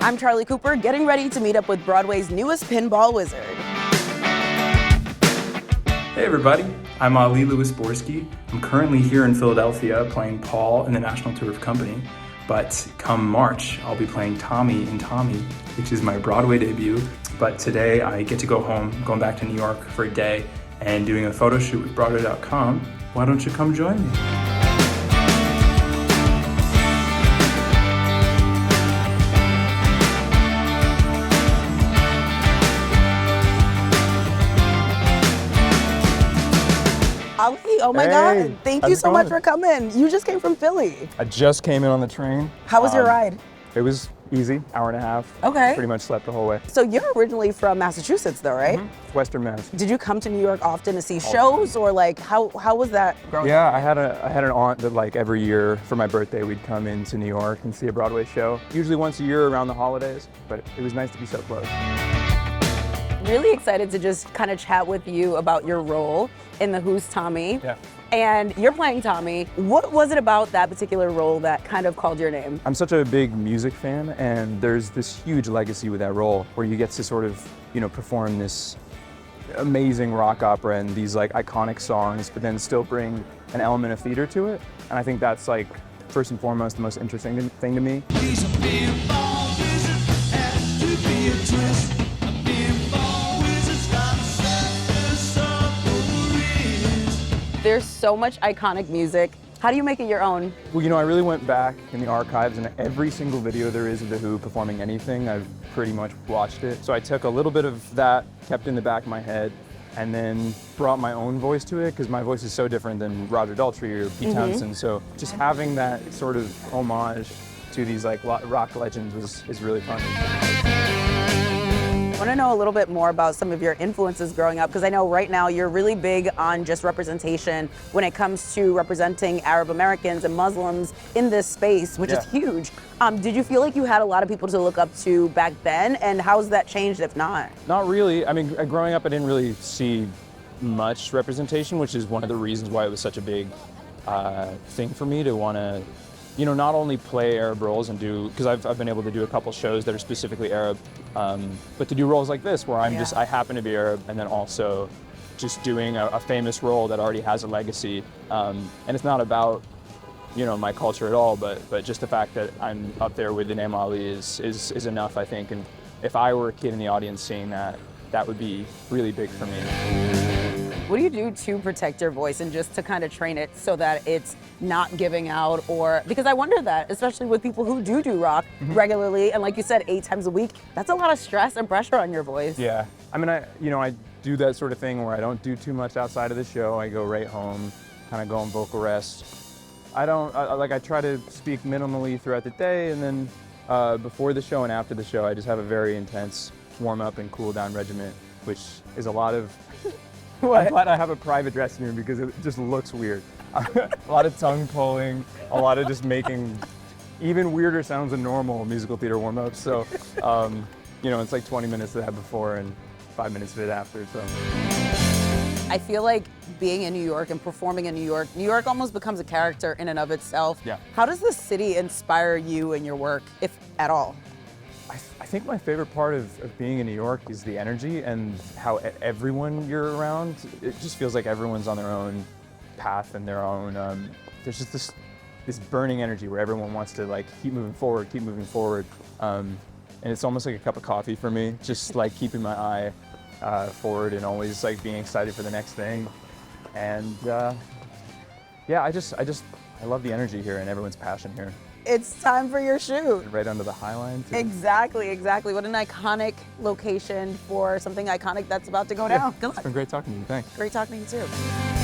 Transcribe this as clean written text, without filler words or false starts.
I'm Charlie Cooper, getting ready to meet up with Broadway's newest pinball wizard. Hey everybody, I'm Ali Lewis-Borski. I'm currently here in Philadelphia playing Paul in the National Tour of Company, but come March, I'll be playing Tommy in Tommy, which is my Broadway debut. But today I get to go home, going back to New York for a day and doing a photo shoot with Broadway.com. Why don't you come join me? Ali, oh my God, thank you so much for coming. You just came from Philly. I just came in on the train. How was your ride? It was easy, hour and a half. Okay. Pretty much slept the whole way. So you're originally from Massachusetts though, right? Western Mass. Did you come to New York often to see shows, or like how was that growing up? Yeah, I had an aunt that like every year for my birthday we'd come into New York and see a Broadway show. Usually once a year around the holidays, but it was nice to be so close. Really excited to just kind of chat with you about your role in the Who's Tommy. Yeah. And you're playing Tommy. What was it about that particular role that kind of called your name? I'm such a big music fan, and there's this huge legacy with that role where you get to sort of, perform this amazing rock opera and these like iconic songs, but then still bring an element of theater to it. And I think that's like, first and foremost, the most interesting thing to me. There's so much iconic music. How do you make it your own? Well, I really went back in the archives, and every single video there is of The Who performing anything, I've pretty much watched it. So I took a little bit of that, kept in the back of my head, and then brought my own voice to it, because my voice is so different than Roger Daltrey or Pete Townsend. So just having that sort of homage to these like rock legends is really fun. I want to know a little bit more about some of your influences growing up, because I know right now you're really big on just representation when it comes to representing Arab Americans and Muslims in this space, which is huge. Did you feel like you had a lot of people to look up to back then, and how's that changed if not? Not really. I mean, growing up I didn't really see much representation, which is one of the reasons why it was such a big thing for me to want to not only play Arab roles and because I've been able to do a couple shows that are specifically Arab, but to do roles like this where I happen to be Arab, and then also just doing a famous role that already has a legacy. And it's not about, my culture at all, but just the fact that I'm up there with the name Ali is enough, I think. And if I were a kid in the audience seeing that, that would be really big for me. What do you do to protect your voice and just to kind of train it so that it's not giving out? Or because I wonder that, especially with people who do rock regularly, and like you said, 8 times a week, that's a lot of stress and pressure on your voice. Yeah, I mean, I do that sort of thing where I don't do too much outside of the show. I go right home, kind of go on vocal rest. I try to speak minimally throughout the day, and then before the show and after the show, I just have a very intense warm up and cool down regimen, which is a lot of. I'm glad I have a private dressing room because it just looks weird. A lot of tongue pulling, a lot of just making even weirder sounds than normal musical theater warm-ups. So, it's like 20 minutes of that before and 5 minutes of it after. So, I feel like being in New York and performing in New York almost becomes a character in and of itself. Yeah. How does the city inspire you in your work, if at all? I think my favorite part of being in New York is the energy and how everyone you're around, it just feels like everyone's on their own path and their own, there's just this burning energy where everyone wants to like keep moving forward. And it's almost like a cup of coffee for me, just like keeping my eye forward and always like being excited for the next thing. And I love the energy here and everyone's passion here. It's time for your shoot. Right under the High Line, too. Exactly. What an iconic location for something iconic that's about to go down. It's been great talking to you. Thanks. Great talking to you, too.